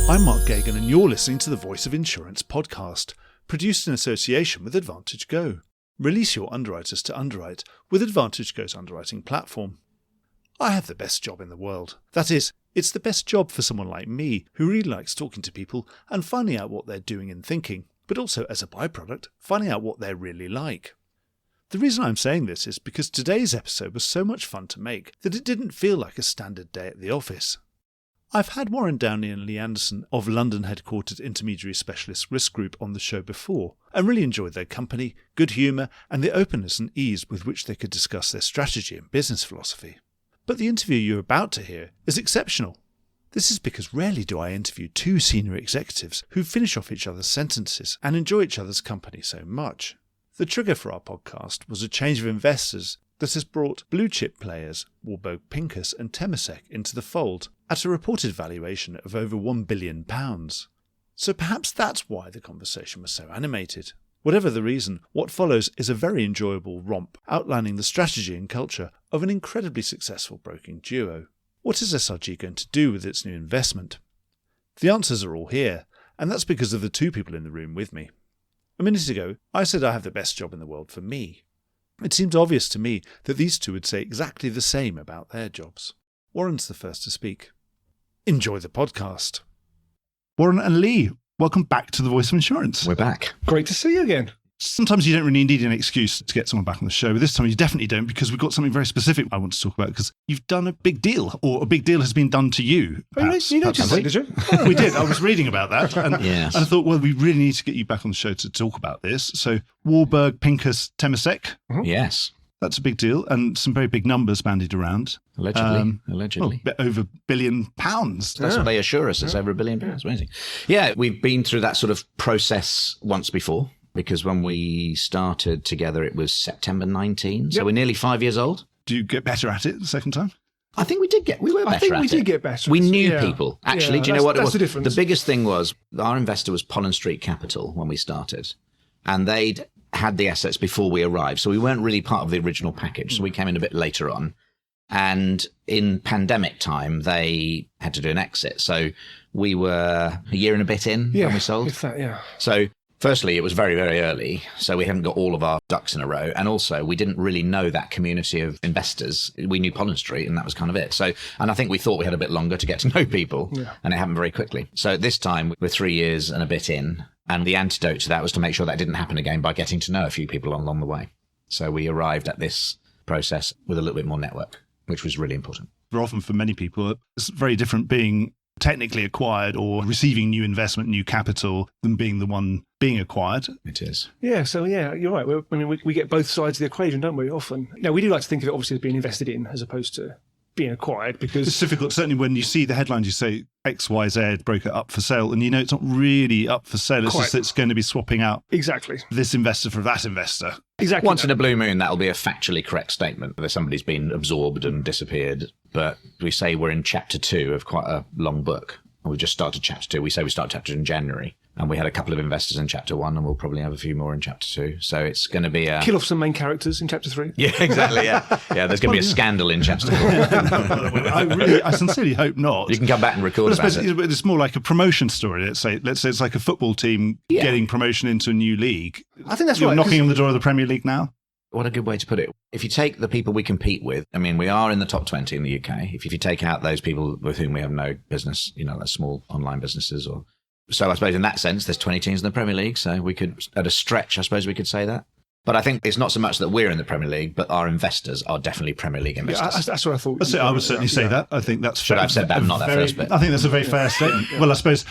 I'm Mark Gagan and you're listening to the Voice of Insurance podcast, produced in association with Advantage Go. Release your underwriters to underwrite with Advantage Go's underwriting platform. I have the best job in the world. That is, it's the best job for someone like me who really likes talking to people and finding out what they're doing and thinking, but also as a byproduct, finding out what they're really like. The reason I'm saying this is because today's episode was so much fun to make that it didn't feel like a standard day at the office. I've had Warren Downey and Lee Anderson of London-headquartered intermediary specialist risk group on the show before, and really enjoyed their company, good humour, and the openness and ease with which they could discuss their strategy and business philosophy. But the interview you're about to hear is exceptional. This is because rarely do I interview two senior executives who finish off each other's sentences and enjoy each other's company so much. The trigger for our podcast was a change of investors that has brought blue-chip players Warburg Pincus and Temasek into the fold at a reported valuation of over £1 billion. So perhaps that's why the conversation was so animated. Whatever the reason, what follows is a very enjoyable romp outlining the strategy and culture of an incredibly successful broking duo. What is SRG going to do with its new investment? The answers are all here, and that's because of the two people in the room with me. A minute ago, I said I have the best job in the world for me. It seems obvious to me that these two would say exactly the same about their jobs. Warren's the first to speak. Enjoy the podcast. Warren and Lee, welcome back to the Voice of Insurance. We're back. Great to see you again. Sometimes you don't really need an excuse to get someone back on the show, but this time you definitely don't, because we've got something very specific I want to talk about, because you've done a big deal, or a big deal has been done to you. Perhaps, you noticed that, did you? Oh, we did. I was reading about that. And, Yes. and I thought, well, we really need to get you back on the show to talk about this. So Warburg, Pincus, Temasek. Yes. That's a big deal, and some very big numbers bandied around. Allegedly. Well, over £1 billion. That's what they assure us. It's over £1 billion. Amazing. Yeah, we've been through that sort of process once before, because when we started together, it was September 19. So we're nearly 5 years old. Do you get better at it the second time? I think we were better at it. I think we did get better. We knew people. Actually, do you know what it was? That's the difference. The biggest thing was our investor was Pollen Street Capital when we started, and they'd had the assets before we arrived. So we weren't really part of the original package. So we came in a bit later on. And in pandemic time, they had to do an exit. So we were a year and a bit in when we sold. So firstly, it was very, very early. So we hadn't got all of our ducks in a row. And also, we didn't really know that community of investors. We knew Pollen Street, and that was kind of it. So, and I think we thought we had a bit longer to get to know people. And it happened very quickly. So this time, we're 3 years and a bit in. And the antidote to that was to make sure that didn't happen again by getting to know a few people along the way. So we arrived at this process with a little bit more network, which was really important. Very often for many people, it's very different being technically acquired or receiving new investment, new capital, than being the one being acquired. It is. Yeah, so you're right. We get both sides of the equation, don't we, often? Now, we do like to think of it obviously as being invested in as opposed to being acquired, because it's difficult. Certainly when you see the headlines, you say XYZ broker up for sale, and you know it's not really up for sale. It's just it's going to be swapping out this investor for that investor. Exactly. Once in a blue moon, that'll be a factually correct statement that somebody's been absorbed and disappeared. But we say we're in chapter 2 of quite a long book. We just started chapter 2. We say we start chapter 2 in January. And we had a couple of investors in chapter 1, and we'll probably have a few more in chapter 2. So it's going to be a... Kill off some main characters in chapter 3. Yeah, exactly, yeah. Yeah, there's going to be a scandal in chapter 4. I sincerely hope not. You can come back and record about it. It's more like a promotion story. Let's say it's like a football team getting promotion into a new league. I think that's You're right. knocking on the door of the Premier League now? What a good way to put it. If you take the people we compete with, I mean, we are in the top 20 in the UK. If you take out those people with whom we have no business, like small online businesses or... So I suppose in that sense, there's 20 teams in the Premier League. So we could, at a stretch, I suppose we could say that. But I think it's not so much that we're in the Premier League, but our investors are definitely Premier League investors. Yeah, that's what I thought. I would certainly say that. I think that's fair. Should I have said that, not that first bit? I think that's a very fair statement. Well, I suppose,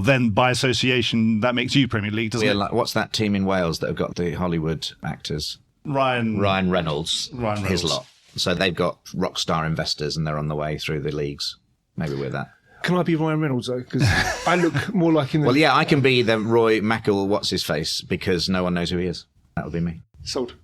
then by association, that makes you Premier League, doesn't it? Like, what's that team in Wales that have got the Hollywood actors? Ryan Reynolds. His lot. So they've got rock star investors and they're on the way through the leagues. Maybe we're that. Can I be Ryan Reynolds, though? Because I look more like in the... Well, yeah, I can be the Roy Mackle what's-his-face, because no one knows who he is. That would be me. Sold.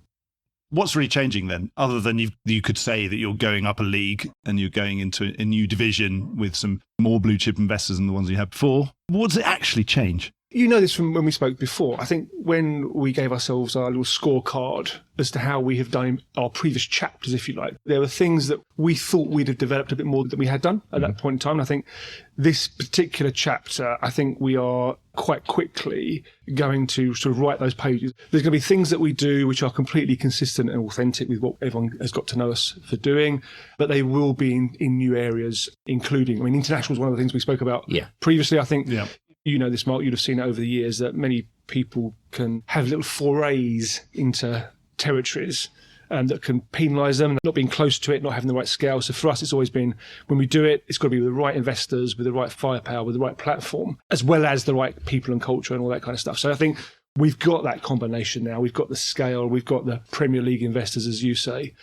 What's really changing then, other than you could say that you're going up a league and you're going into a new division with some more blue chip investors than the ones you had before? What does it actually change? You know this from when we spoke before. I think when we gave ourselves our little scorecard as to how we have done our previous chapters, if you like, there were things that we thought we'd have developed a bit more than we had done at that point in time. And I think this particular chapter, I think we are quite quickly going to sort of write those pages. There's going to be things that we do which are completely consistent and authentic with what everyone has got to know us for doing, but they will be in new areas, including, international is one of the things we spoke about previously. I think you know this, Mark, you'd have seen it over the years that many people can have little forays into territories that can penalise them, not being close to it, not having the right scale. So for us, it's always been, when we do it, it's got to be with the right investors, with the right firepower, with the right platform, as well as the right people and culture and all that kind of stuff. So I think we've got that combination now. We've got the scale, we've got the Premier League investors, as you say.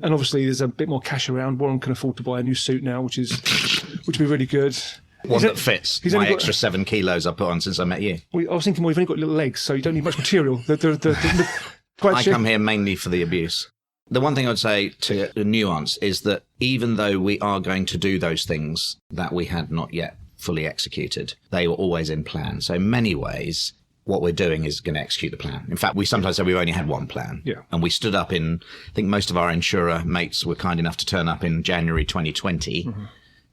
And obviously there's a bit more cash around. Warren can afford to buy a new suit now, which would be really good. One that fits my extra 7 kilos I put on since I met you. I was thinking, well, you've only got little legs, so you don't need much material. I come here mainly for the abuse. The one thing I would say to the nuance is that even though we are going to do those things that we had not yet fully executed, they were always in plan. So in many ways, what we're doing is going to execute the plan. In fact, we sometimes say we've only had one plan. Yeah. And we stood up I think most of our insurer mates were kind enough to turn up in January 2020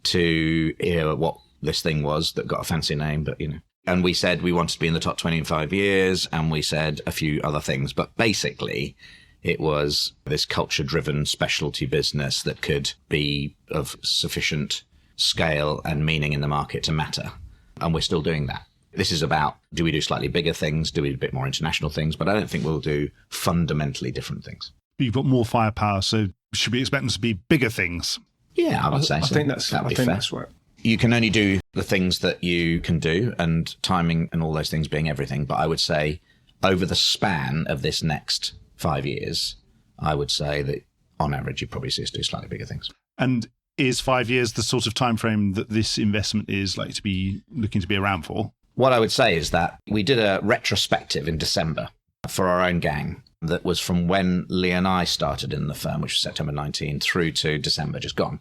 to hear what this thing was that got a fancy name, but and we said we wanted to be in the top 20 in 5 years, and we said a few other things, but basically it was this culture-driven specialty business that could be of sufficient scale and meaning in the market to matter, and we're still doing that. This is about, do we do slightly bigger things, do we do a bit more international things, but I don't think we'll do fundamentally different things. You've got more firepower, so should we expect them to be bigger things? Yeah, I would say so. I think that's right. You can only do the things that you can do, and timing and all those things being everything. But I would say over the span of this next 5 years, I would say that on average, you probably see us do slightly bigger things. And is 5 years the sort of time frame that this investment is likely to be looking to be around for? What I would say is that we did a retrospective in December for our own gang that was from when Lee and I started in the firm, which was September 19, through to December, just gone.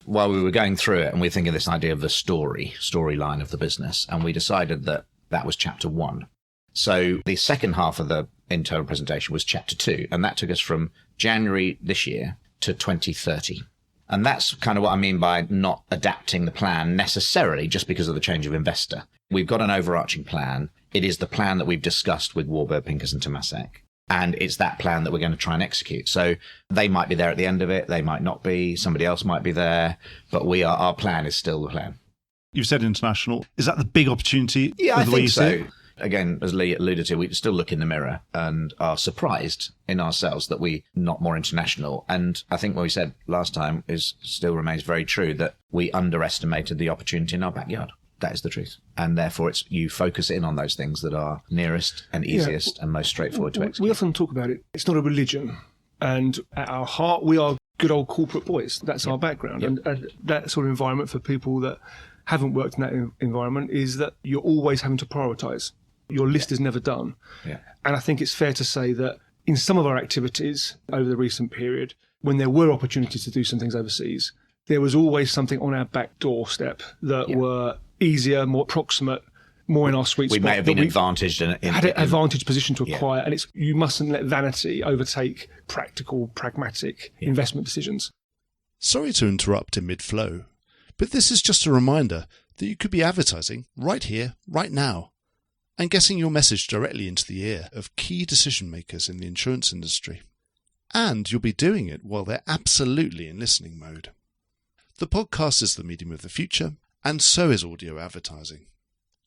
While we were going through it, and we think of this idea of the storyline of the business, and we decided that was chapter 1. So the second half of the internal presentation was chapter 2, and that took us from January this year to 2030. And that's kind of what I mean by not adapting the plan necessarily just because of the change of investor. We've got an overarching plan. It is the plan that we've discussed with Warburg Pincus and Temasek. And it's that plan that we're going to try and execute. So they might be there at the end of it. They might not be. Somebody else might be there. But our plan is still the plan. You've said international. Is that the big opportunity? Yeah, I think so. Again, as Lee alluded to, we still look in the mirror and are surprised in ourselves that we're not more international. And I think what we said last time still remains very true, that we underestimated the opportunity in our backyard. That is the truth. And therefore, you focus in on those things that are nearest and easiest and most straightforward to execute. We often talk about it. It's not a religion. And at our heart, we are good old corporate boys. That's our background. And that sort of environment for people that haven't worked in that environment is that you're always having to prioritise. Your list is never done. Yeah. And I think it's fair to say that in some of our activities over the recent period, when there were opportunities to do some things overseas, there was always something on our back doorstep that were easier, more proximate, more in our sweet spot. We may have been advantaged in had an advantage position to acquire, and you mustn't let vanity overtake practical, pragmatic investment decisions. Sorry to interrupt in mid-flow, but this is just a reminder that you could be advertising right here, right now, and getting your message directly into the ear of key decision makers in the insurance industry. And you'll be doing it while they're absolutely in listening mode. The podcast is the medium of the future, and so is audio advertising.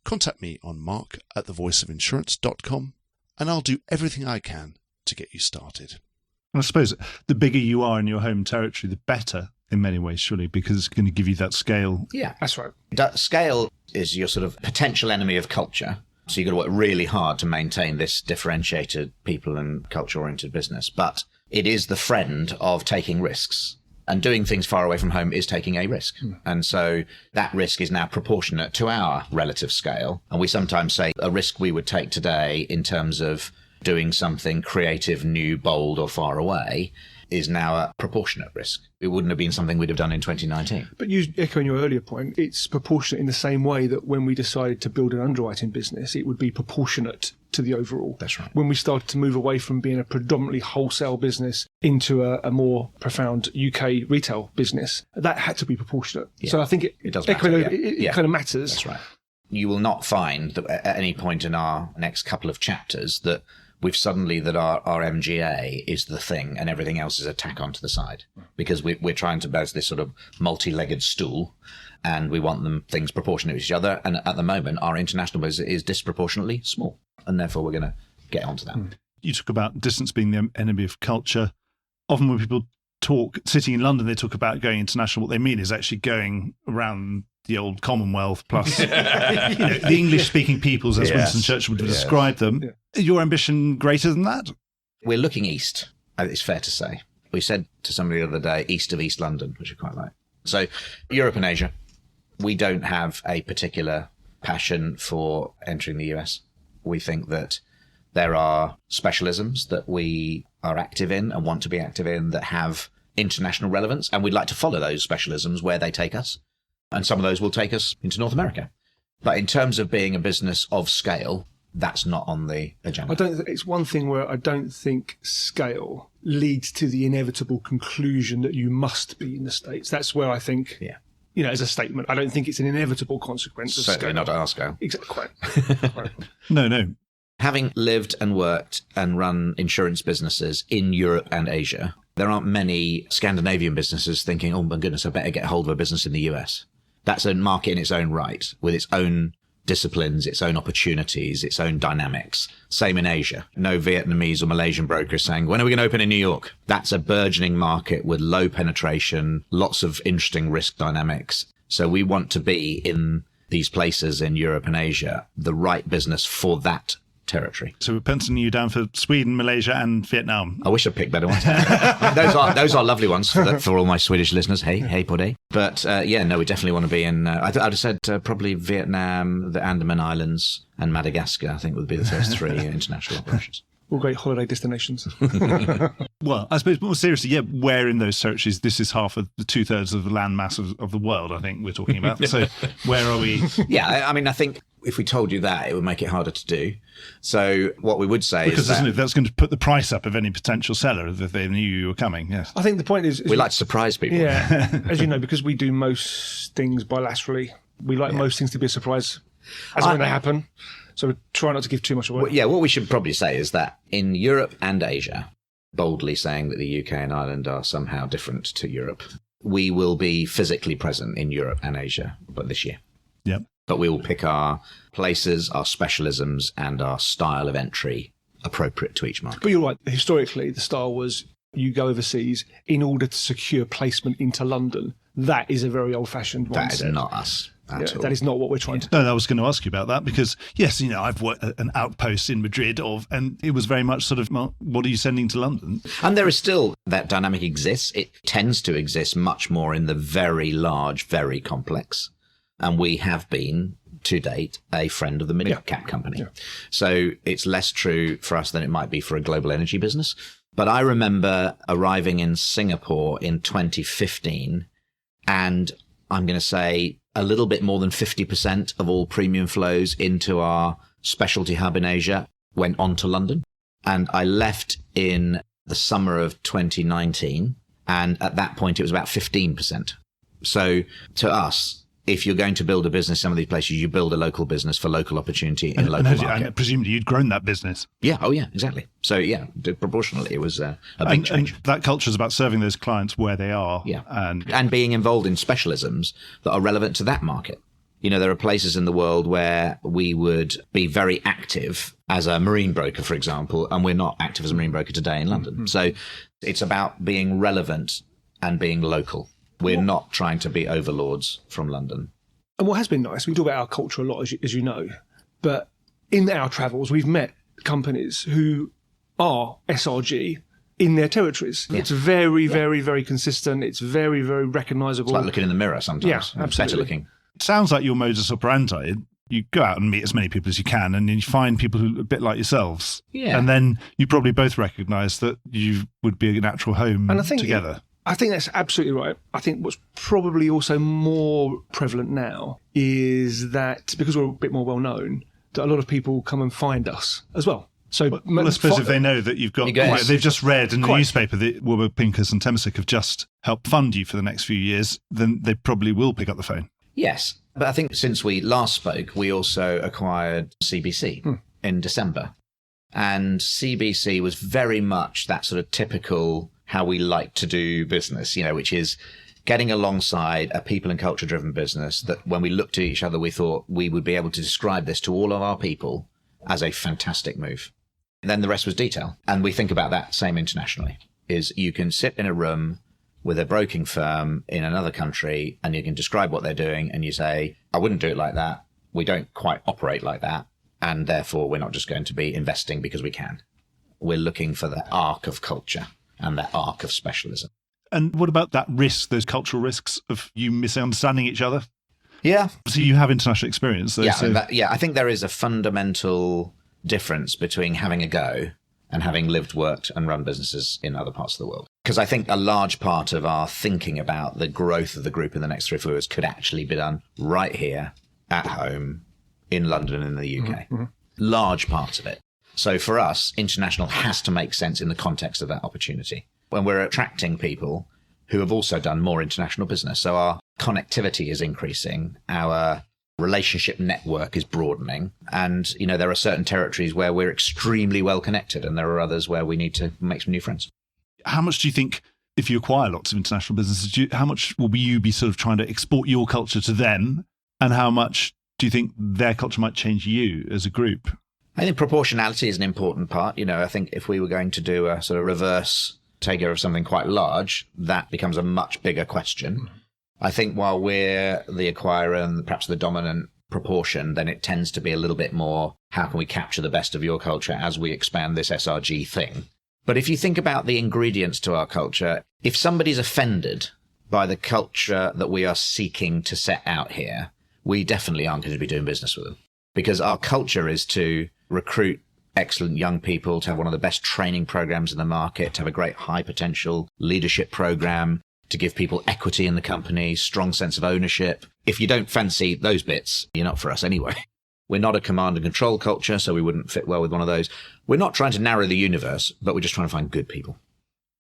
Contact me on mark@thevoiceofinsurance.com, and I'll do everything I can to get you started. And I suppose the bigger you are in your home territory, the better in many ways, surely, because it's going to give you that scale. Yeah, that's right. Scale is your sort of potential enemy of culture. So you've got to work really hard to maintain this differentiated people and culture-oriented business. But it is the friend of taking risks. And doing things far away from home is taking a risk. And so that risk is now proportionate to our relative scale. And we sometimes say a risk we would take today in terms of doing something creative, new, bold, or far away is now a proportionate risk. It wouldn't have been something we'd have done in 2019. But you echoing your earlier point, it's proportionate in the same way that when we decided to build an underwriting business, it would be proportionate to the overall. That's right. When we started to move away from being a predominantly wholesale business into a more profound UK retail business, that had to be proportionate. Yeah. So I think it does matter. It kind of matters. That's right. You will not find that at any point in our next couple of chapters that we've suddenly that our MGA is the thing and everything else is a tack onto the side, because we're trying to build this sort of multi-legged stool and we want them things proportionate to each other. And at the moment, our international business is disproportionately small, and therefore we're going to get onto that. You talk about distance being the enemy of culture. Often when people talk, sitting in London, they talk about going international. What they mean is actually going around the old Commonwealth plus the English-speaking peoples, as Winston Churchill would have described them. Yeah. Is your ambition greater than that? We're looking east, it's fair to say. We said to somebody the other day, east of East London, which I quite like. So Europe and Asia, we don't have a particular passion for entering the US. We think that there are specialisms that we are active in and want to be active in that have international relevance, and we'd like to follow those specialisms where they take us. And some of those will take us into North America. But in terms of being a business of scale, that's not on the agenda. It's one thing where I don't think scale leads to the inevitable conclusion that you must be in the States. That's where I think, as a statement, I don't think it's an inevitable consequence of Certainly scale. Not at our scale. Exactly. Quite. No. Having lived and worked and run insurance businesses in Europe and Asia, there aren't many Scandinavian businesses thinking, oh my goodness, I better get hold of a business in the US. That's a market in its own right, with its own disciplines, its own opportunities, its own dynamics. Same in Asia. No Vietnamese or Malaysian brokers saying, when are we going to open in New York? That's a burgeoning market with low penetration, lots of interesting risk dynamics. So we want to be in these places in Europe and Asia, the right business for that territory. So we're penciling you down for Sweden, Malaysia and Vietnam. I wish I'd picked better ones. those are lovely ones for all my Swedish listeners. Hey, buddy. But we definitely want to be in, I'd have said probably Vietnam, the Andaman Islands and Madagascar, I think would be the first three international operations. All great holiday destinations. Well, I suppose more seriously, where in those territories? This is half of the 2/3 of the land mass of the world, I think we're talking about. So where are we? I think if we told you that, it would make it harder to do. So what we would say is that... that's going to put the price up of any potential seller if they knew you were coming, yes. I think the point is... We like to surprise people. Yeah, as you know, because we do most things bilaterally, we like most things to be a surprise as when they happen. So we try not to give too much away. Well, what we should probably say is that in Europe and Asia, boldly saying that the UK and Ireland are somehow different to Europe, we will be physically present in Europe and Asia this year. Yep. But we will pick our places, our specialisms, and our style of entry appropriate to each market. But you're right. Historically, the style was you go overseas in order to secure placement into London. That is a very old-fashioned mindset. That is not us. That is not what we're trying to do. No, I was going to ask you about that because, yes, I've worked at an outpost in Madrid and it was very much sort of, well, what are you sending to London? And there is still, that dynamic exists. It tends to exist much more in the very large, very complex. And we have been, to date, a friend of the mid-cap company. Yeah. So it's less true for us than it might be for a global energy business. But I remember arriving in Singapore in 2015, and I'm going to say a little bit more than 50% of all premium flows into our specialty hub in Asia went on to London. And I left in the summer of 2019. And at that point, it was about 15%. So to us, if you're going to build a business in some of these places, you build a local business for local opportunity in local market. And presumably you'd grown that business. Yeah. Oh, yeah, exactly. So, proportionally, it was a big change. And that culture is about serving those clients where they are. Yeah. And being involved in specialisms that are relevant to that market. There are places in the world where we would be very active as a marine broker, for example, and we're not active as a marine broker today in London. Mm-hmm. So it's about being relevant and being local. We're not trying to be overlords from London. And what has been nice, we talk about our culture a lot, as you know, but in our travels, we've met companies who are SRG in their territories. Yeah. It's very, very, very consistent. It's very, very recognisable. It's like looking in the mirror sometimes. Yeah, absolutely. Better looking. It sounds like your modus operandi, You go out and meet as many people as you can, and then you find people who are a bit like yourselves. Yeah. And then you probably both recognise that you would be a natural home And I think together. I think that's absolutely right. I think what's probably also more prevalent now is that because we're a bit more well known, that a lot of people come and find us as well. So Well, I suppose if they know that you've got, Yes. they've just read in the newspaper that Warburg Pincus and Temasek have just helped fund you for the next few years, then they probably will pick up the phone. Yes. But I think since we last spoke, we also acquired CBC in December. And CBC was very much that sort of typical how we like to do business, which is getting alongside a people and culture driven business that when we looked at each other, we thought we would be able to describe this to all of our people as a fantastic move. Then the rest was detail. And we think about that same internationally, is you can sit in a room with a broking firm in another country and you can describe what they're doing and you say, I wouldn't do it like that. We don't quite operate like that. And therefore, we're not just going to be investing because we can. We're looking for the arc of culture and that arc of specialism. And what about that risk, those cultural risks of you misunderstanding each other? Yeah. So you have international experience, though. I think there is a fundamental difference between having a go and having lived, worked and run businesses in other parts of the world. Because I think a large part of our thinking about the growth of the group in the next 3 or 4 years could actually be done right here at home in London and in the UK. Mm-hmm. Large parts of it. So for us, international has to make sense in the context of that opportunity. When we're attracting people who have also done more international business. So our connectivity is increasing, our relationship network is broadening. And, there are certain territories where we're extremely well connected and there are others where we need to make some new friends. How much do you think, if you acquire lots of international businesses, how much will you be sort of trying to export your culture to them? And how much do you think their culture might change you as a group? I think proportionality is an important part. I think if we were going to do a sort of reverse takeover of something quite large, that becomes a much bigger question. I think while we're the acquirer and perhaps the dominant proportion, then it tends to be a little bit more, how can we capture the best of your culture as we expand this SRG thing? But if you think about the ingredients to our culture, if somebody's offended by the culture that we are seeking to set out here, we definitely aren't going to be doing business with them. Because our culture is to recruit excellent young people, to have one of the best training programs in the market, to have a great high potential leadership program, to give people equity in the company, strong sense of ownership. If you don't fancy those bits, you're not for us anyway. We're not a command and control culture, so we wouldn't fit well with one of those. We're not trying to narrow the universe, but we're just trying to find good people.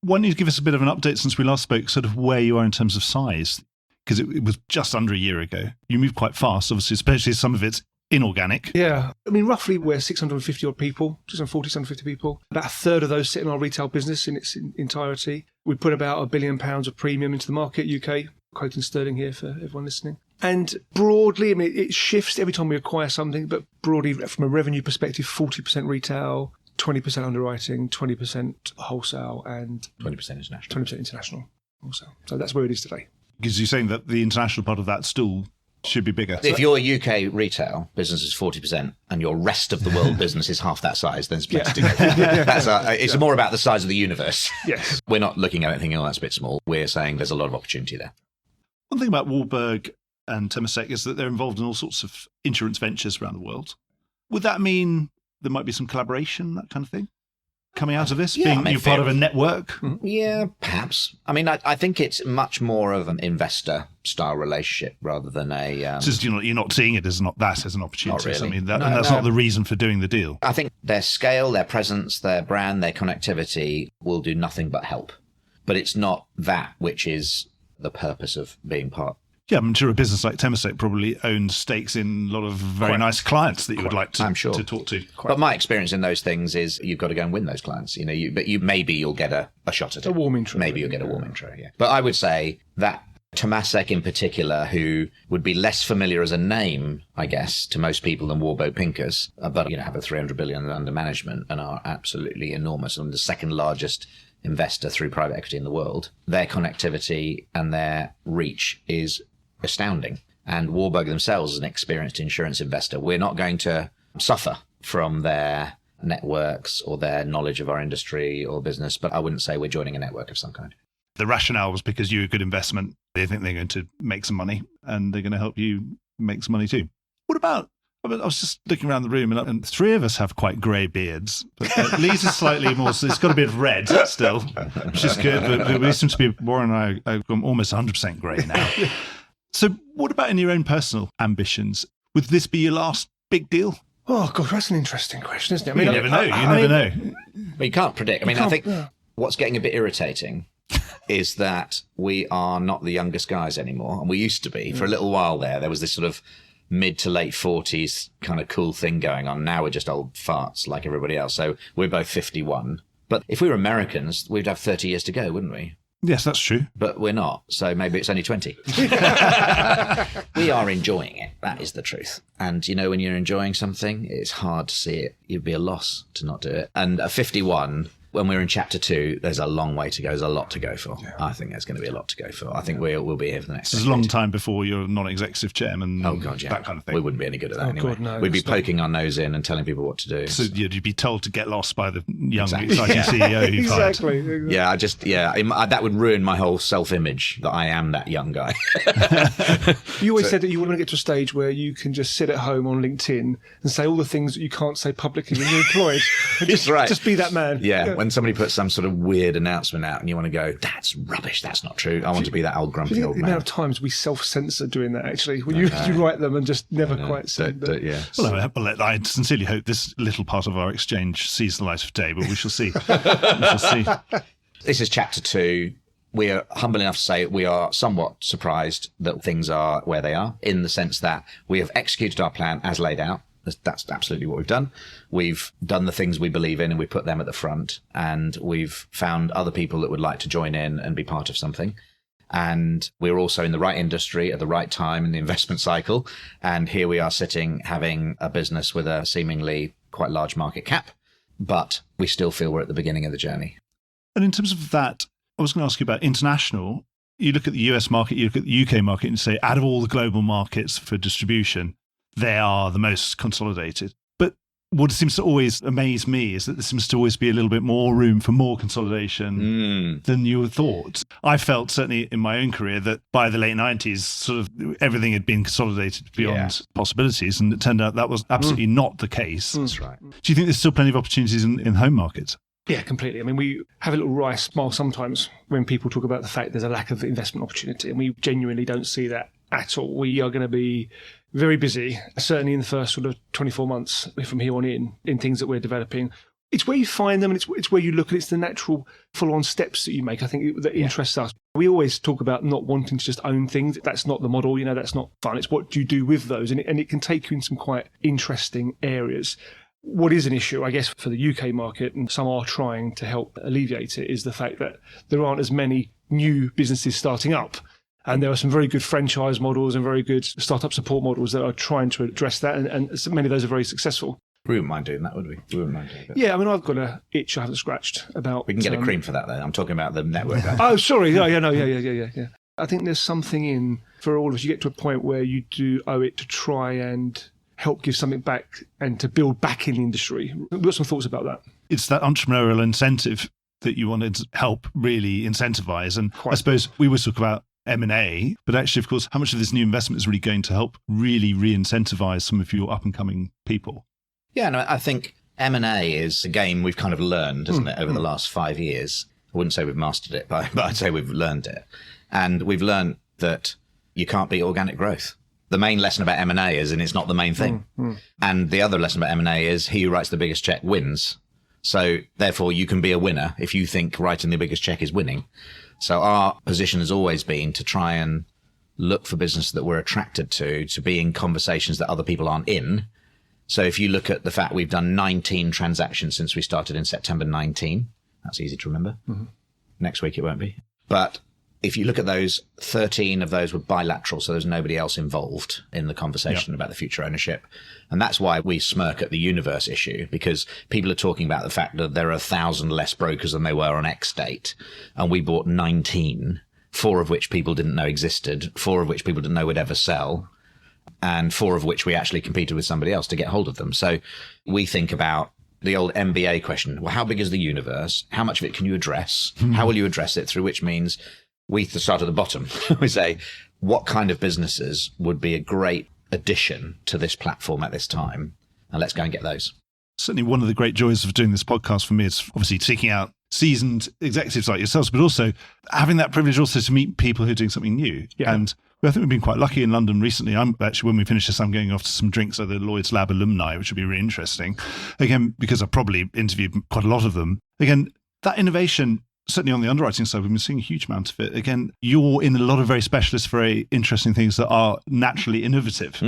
Why don't you give us a bit of an update since we last spoke, sort of where you are in terms of size? Because it was just under a year ago. You moved quite fast, obviously, especially some of it's inorganic. Yeah. I mean, roughly we're 650 odd people, just on 650 people. About a third of those sit in our retail business in its entirety. We put about £1 billion of premium into the market, UK, quoting sterling here for everyone listening. And broadly, I mean, it shifts every time we acquire something, but broadly, from a revenue perspective, 40% retail, 20% underwriting, 20% wholesale, and 20% international. 20% international wholesale. So that's where it is today. Because you're saying that the international part of that stool should be bigger. If your UK retail business is 40% and your rest of the world business is half that size, then it's plenty to go. It's more about the size of the universe. Yes. We're not looking at anything, that's a bit small. We're saying there's a lot of opportunity there. One thing about Warburg and Temasek is that they're involved in all sorts of insurance ventures around the world. Would that mean there might be some collaboration, that kind of thing, coming out of this, being you're part of a network? Yeah, perhaps. I mean, I think it's much more of an investor-style relationship rather than a... It's just, you're not seeing it as not that as an opportunity. Not really. I mean, that's not the reason for doing the deal. I think their scale, their presence, their brand, their connectivity will do nothing but help. But it's not that which is the purpose of being part. Yeah, I'm sure a business like Temasek probably owns stakes in a lot of very nice clients that you would like to, I'm sure. to talk to. But my experience in those things is you've got to go and win those clients. But maybe you'll get a shot at it. A warm intro. Maybe you'll get a warm intro, yeah. But I would say that Temasek in particular, who would be less familiar as a name, I guess, to most people than Warburg Pincus, but have a 300 billion under management and are absolutely enormous and the second largest investor through private equity in the world. Their connectivity and their reach is astounding. And Warburg themselves is an experienced insurance investor. We're not going to suffer from their networks or their knowledge of our industry or business, but I wouldn't say we're joining a network of some kind. The rationale was because you're a good investment. They think they're going to make some money and they're going to help you make some money too. What about I was just looking around the room, and three of us have quite grey beards. But Lee's is slightly more, so it's got a bit of red still, which is good. But we seem to be, Warren and I, I'm almost 100% grey now. So what about in your own personal ambitions? Would this be your last big deal? Oh, gosh, that's an interesting question, isn't it? I mean, You never know. You never know. But you can't predict. I mean, I think what's getting a bit irritating is that we are not the youngest guys anymore. And we used to be. For a little while there was this sort of mid to late 40s kind of cool thing going on. Now we're just old farts like everybody else. So we're both 51. But if we were Americans, we'd have 30 years to go, wouldn't we? Yes, that's true. But we're not. So maybe it's only 20. We are enjoying it. That is the truth. And, you know, when you're enjoying something, it's hard to see it. It'd be a loss to not do it. And at 51... when we're in chapter 2, there's a long way to go. There's a lot to go for. Yeah. I think there's going to be a lot to go for. I think we'll be here for the next It's a long time before you're non-executive chairman. Oh, God, yeah. That kind of thing. We wouldn't be any good at that anyway. God, no, we'd be poking our nose in and telling people what to do. So you'd be told to get lost by the young, Exactly. exciting CEO you've hired. Exactly. Yeah, that would ruin my whole self-image that I am that young guy. You always said that you want to get to a stage where you can just sit at home on LinkedIn and say all the things that you can't say publicly when you're employed. That's right. Just be that man. Yeah, when somebody puts some sort of weird announcement out and you want to go, that's rubbish, that's not true. I want to be that old grumpy old The man. amount of times we self-censor doing that, actually, when you write them and just never quite say that. Yeah. Well, I sincerely hope this little part of our exchange sees the light of day, but we shall see. We shall see. This is chapter 2. We are humble enough to say we are somewhat surprised that things are where they are, in the sense that we have executed our plan as laid out. That's absolutely what we've done. We've done the things we believe in and we put them at the front, and we've found other people that would like to join in and be part of something. And we're also in the right industry at the right time in the investment cycle. And here we are sitting having a business with a seemingly quite large market cap, but we still feel we're at the beginning of the journey. And in terms of that, I was going to ask you about international. You look at the US market, you look at the UK market and say, out of all the global markets for distribution, they are the most consolidated. But what seems to always amaze me is that there seems to always be a little bit more room for more consolidation than you had thought. I felt, certainly in my own career, that by the late 90s, sort of everything had been consolidated beyond possibilities, and it turned out that was absolutely not the case. That's right. Do you think there's still plenty of opportunities in home markets? Yeah, completely. I mean, we have a little wry smile sometimes when people talk about the fact there's a lack of investment opportunity, and we genuinely don't see that at all. We are going to be very busy, certainly in the first sort of 24 months from here on in things that we're developing. It's where you find them, and it's where you look, and it's the natural full-on steps that you make, I think, that interests us. We always talk about not wanting to just own things. That's not the model, that's not fun. It's what do you do with those, and it can take you in some quite interesting areas. What is an issue, I guess, for the UK market, and some are trying to help alleviate it, is the fact that there aren't as many new businesses starting up. And there are some very good franchise models and very good startup support models that are trying to address that, and many of those are very successful. We wouldn't mind doing that, would we? We wouldn't mind doing that. Yeah, I mean, I've got an itch I haven't scratched about... We can get a cream for that, though. I'm talking about the network. Oh, sorry. Yeah. I think there's something in, for all of us, you get to a point where you do owe it to try and help give something back and to build back in the industry. We've got some thoughts about that. It's that entrepreneurial incentive that you want to help really incentivize. And I suppose we always talk about M&A, but actually, of course, how much of this new investment is really going to help really re-incentivize some of your up-and-coming people? Yeah, no, I think M&A is a game we've kind of learned, isn't it, over the last 5 years. I wouldn't say we've mastered it, but I'd say we've learned it. And we've learned that you can't beat organic growth. The main lesson about M&A is, and it's not the main thing. And the other lesson about M&A is he who writes the biggest check wins. So therefore, you can be a winner if you think writing the biggest check is winning. So our position has always been to try and look for business that we're attracted to be in conversations that other people aren't in. So if you look at the fact we've done 19 transactions since we started in September 19, that's easy to remember. Next week it won't be. But if you look at those, 13 of those were bilateral, so there's nobody else involved in the conversation about the future ownership. And that's why we smirk at the universe issue, because people are talking about the fact that there are 1,000 less brokers than they were on X date. And we bought 19, 4 of which people didn't know existed, 4 of which people didn't know would ever sell, and 4 of which we actually competed with somebody else to get hold of them. So we think about the old MBA question. Well, how big is the universe? How much of it can you address? How will you address it? Through which means we start at the bottom. We say, what kind of businesses would be a great addition to this platform at this time, and let's go and get those. Certainly one of the great joys of doing this podcast for me is obviously seeking out seasoned executives like yourselves, but also having that privilege also to meet people who are doing something new. Yeah. And I think we've been quite lucky in London recently. I'm actually, when we finish this, I'm going off to some drinks at the Lloyd's Lab alumni, which will be really interesting. Again, because I've probably interviewed quite a lot of them. Again, that innovation, certainly on the underwriting side, we've been seeing a huge amount of it. Again, you're in a lot of very specialist, very interesting things that are naturally innovative.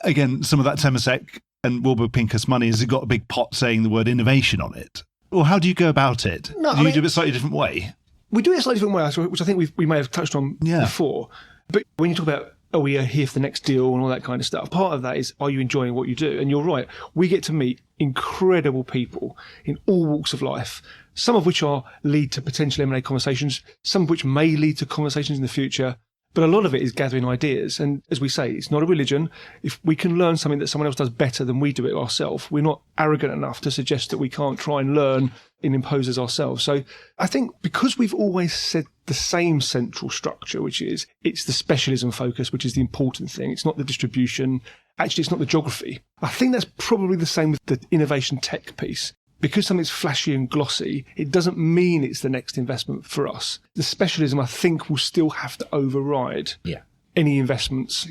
Again, some of that Temasek and Wilbur Pincus money, has it got a big pot saying the word innovation on it? Or how do you go about it? No, do you do it a slightly different way? We do it a slightly different way, which I think we may have touched on before. But when you talk about, are we here for the next deal and all that kind of stuff, part of that is, are you enjoying what you do? And you're right, we get to meet incredible people in all walks of life, some of which lead to potential M&A conversations, some of which may lead to conversations in the future. But a lot of it is gathering ideas. And as we say, it's not a religion. If we can learn something that someone else does better than we do it ourselves, we're not arrogant enough to suggest that we can't try and learn and impose as ourselves. So I think because we've always said the same central structure, which is it's the specialism focus, which is the important thing. It's not the distribution. Actually, it's not the geography. I think that's probably the same with the innovation tech piece. Because something's flashy and glossy, it doesn't mean it's the next investment for us. The specialism, I think, will still have to override any investments.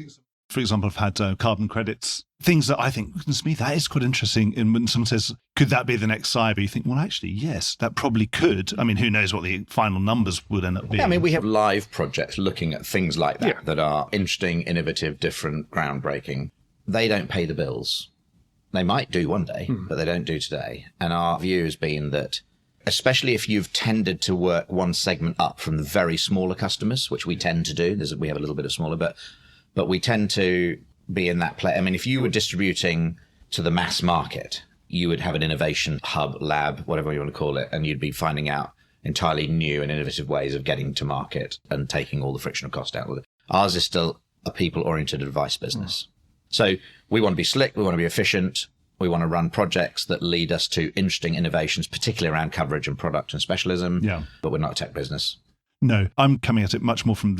For example, I've had carbon credits, things that I think, goodness me, that is quite interesting. And when someone says, could that be the next cyber? You think, well, actually, yes, that probably could. I mean, who knows what the final numbers would end up being. Yeah, I mean, we have live projects looking at things like that that are interesting, innovative, different, groundbreaking. They don't pay the bills. They might do one day, but they don't do today. And our view has been that, especially if you've tended to work one segment up from the very smaller customers, which we tend to do, we have a little bit of smaller, but we tend to be in that play. I mean, if you were distributing to the mass market, you would have an innovation hub, lab, whatever you want to call it, and you'd be finding out entirely new and innovative ways of getting to market and taking all the frictional cost out of it. Ours is still a people-oriented advice business. So we want to be slick, we want to be efficient, we want to run projects that lead us to interesting innovations, particularly around coverage and product and specialism, but we're not a tech business. No, I'm coming at it much more from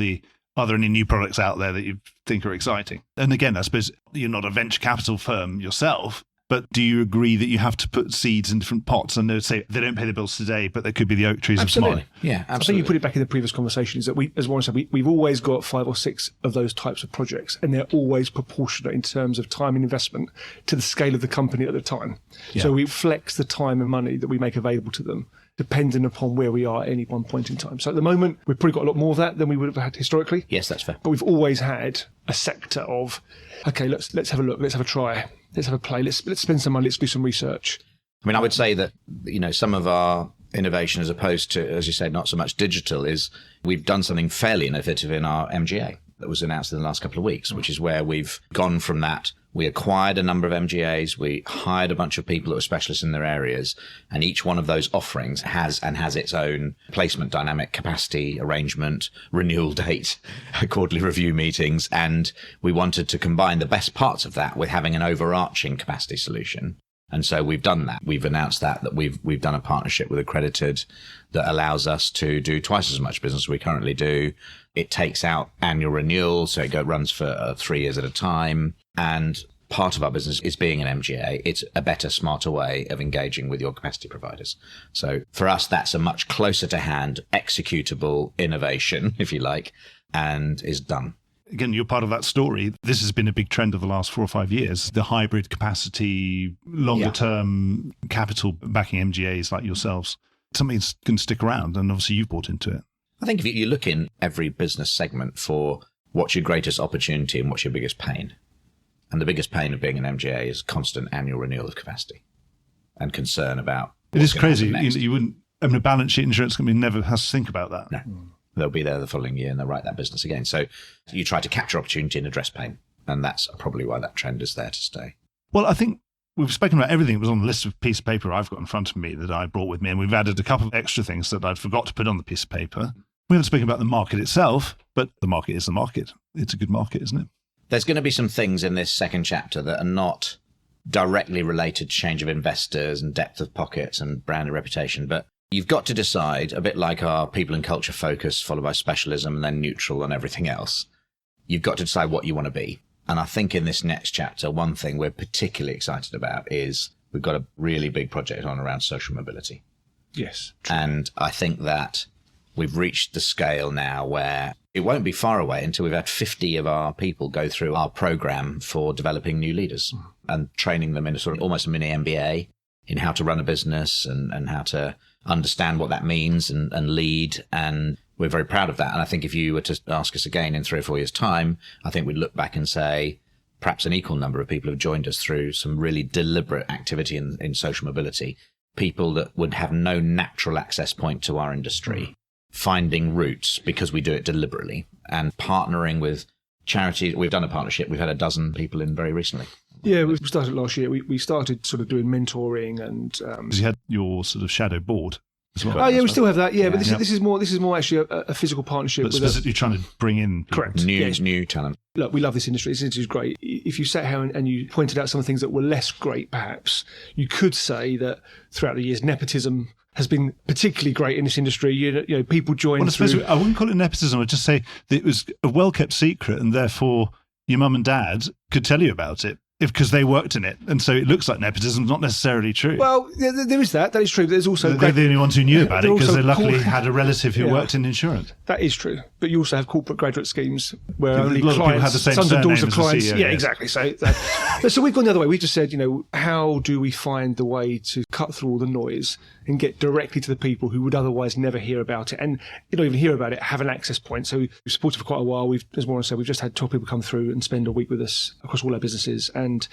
are there any new products out there that you think are exciting? And again, I suppose you're not a venture capital firm yourself, but do you agree that you have to put seeds in different pots? And they would say they don't pay the bills today, but they could be the oak trees of tomorrow. Yeah, absolutely. I think you put it back in the previous conversation, is that as Warren said, we've always got 5 or 6 of those types of projects, and they're always proportionate in terms of time and investment to the scale of the company at the time. Yeah. So we flex the time and money that we make available to them, depending upon where we are at any one point in time. So at the moment, we've probably got a lot more of that than we would have had historically. Yes, that's fair. But we've always had a sector of, okay, let's have a look, let's have a try, let's have a play, let's spend some money, let's do some research. I mean, I would say that, some of our innovation, as opposed to, as you said, not so much digital, is we've done something fairly innovative in our MGA that was announced in the last couple of weeks, which is where we've gone from that. We acquired a number of MGAs. We hired a bunch of people that were specialists in their areas. And each one of those offerings has its own placement dynamic, capacity, arrangement, renewal date, quarterly review meetings. And we wanted to combine the best parts of that with having an overarching capacity solution. And so we've done that. We've announced that we've done a partnership with Accredited that allows us to do twice as much business as we currently do. It takes out annual renewal, so it runs for 3 years at a time. And part of our business is being an MGA. It's a better, smarter way of engaging with your capacity providers. So for us, that's a much closer to hand, executable innovation, if you like, and is done. Again, you're part of that story. This has been a big trend of the last 4 or 5 years. The hybrid capacity, longer term capital backing MGAs like yourselves. Something's going to stick around, and obviously you've bought into it. I think if you look in every business segment for what's your greatest opportunity and what's your biggest pain. And the biggest pain of being an MGA is constant annual renewal of capacity and concern about. It is crazy. You wouldn't, I mean, a balance sheet insurance company never has to think about that. No. They'll be there the following year and they'll write that business again. So you try to capture opportunity and address pain. And that's probably why that trend is there to stay. Well, I think we've spoken about everything that was on the list of piece of paper I've got in front of me that I brought with me. And we've added a couple of extra things that I'd forgot to put on the piece of paper. We haven't spoken about the market itself, but the market is the market. It's a good market, isn't it? There's going to be some things in this second chapter that are not directly related to change of investors and depth of pockets and brand and reputation, but you've got to decide, a bit like our people and culture focus, followed by specialism and then neutral and everything else. You've got to decide what you want to be. And I think in this next chapter, one thing we're particularly excited about is we've got a really big project on around social mobility. Yes. And I think that we've reached the scale now where it won't be far away until we've had 50 of our people go through our program for developing new leaders and training them in a sort of almost a mini MBA in how to run a business and how to understand what that means and lead. And we're very proud of that. And I think if you were to ask us again in 3 or 4 years' time, I think we'd look back and say perhaps an equal number of people have joined us through some really deliberate activity in social mobility, people that would have no natural access point to our industry, finding routes because we do it deliberately, and partnering with charities. We've done a partnership. We've had 12 people in very recently. Yeah, we started last year. We started sort of doing mentoring and... Because you had your sort of shadow board as well. Oh, yeah, we still have that. Yeah, but this is more actually a physical partnership. But specifically trying to bring in people. Correct. New talent. Look, we love this industry. This industry is great. If you sat here and you pointed out some of the things that were less great, perhaps, you could say that throughout the years, nepotism has been particularly great in this industry. You know, people join through... I wouldn't call it nepotism. I'd just say that it was a well-kept secret, and therefore your mum and dad could tell you about it because they worked in it. And so it looks like nepotism is not necessarily true. Well, there is that. That is true. But there's also... They're the only ones who knew about it because they luckily had a relative who worked in insurance. That is true. But you also have corporate graduate schemes where only a lot of people have clients, the same sons and daughters surname of as the clients. CEO, Yeah, yeah. exactly. So we've gone the other way. We just said, how do we find the way to cut through all the noise and get directly to the people who would otherwise never hear about it, and not even hear about it, have an access point. So we've supported for quite a while. As Warren said, we've just had 12 people come through and spend a week with us across all our businesses, and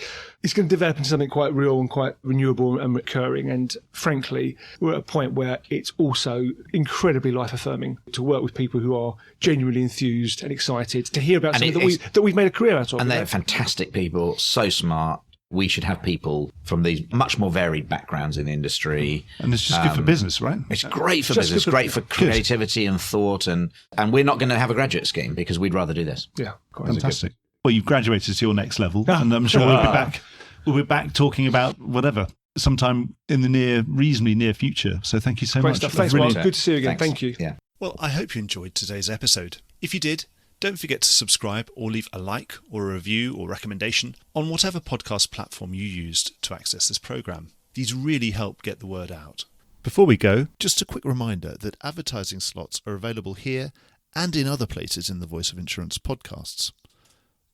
it's going to develop into something quite real and quite renewable and recurring. And frankly, we're at a point where it's also incredibly life affirming to work with people who are genuinely enthused and excited to hear about something that we've made a career out of. And they're fantastic people, so smart. We should have people from these much more varied backgrounds in the industry. And it's just good for business, right? It's great for business, great for creativity and thought. And we're not going to have a graduate scheme because we'd rather do this. Yeah, quite fantastic. Well, you've graduated to your next level, and I'm sure we'll be back. We'll be back talking about whatever sometime in the reasonably near future. So thank you so much. Stuff. Thanks, Mark. Good to see you again. Thanks. Thank you. Yeah. Well, I hope you enjoyed today's episode. If you did, don't forget to subscribe or leave a like or a review or recommendation on whatever podcast platform you used to access this programme. These really help get the word out. Before we go, just a quick reminder that advertising slots are available here and in other places in the Voice of Insurance podcasts.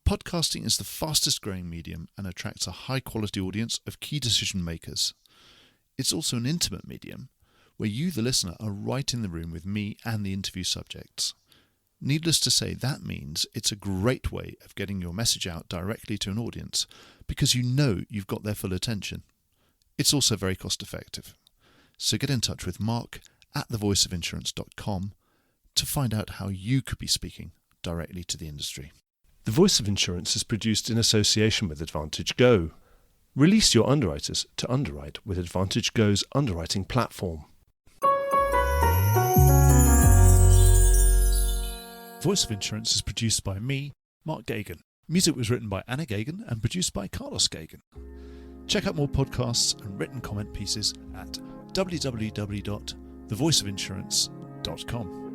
Podcasting is the fastest growing medium and attracts a high quality audience of key decision makers. It's also an intimate medium where you, the listener, are right in the room with me and the interview subjects. Needless to say, that means it's a great way of getting your message out directly to an audience because you know you've got their full attention. It's also very cost effective. So get in touch with Mark at thevoiceofinsurance.com to find out how you could be speaking directly to the industry. The Voice of Insurance is produced in association with Advantage Go. Release your underwriters to underwrite with Advantage Go's underwriting platform. Voice of Insurance is produced by me, Mark Gagan. Music was written by Anna Gagan and produced by Carlos Gagan. Check out more podcasts and written comment pieces at www.thevoiceofinsurance.com.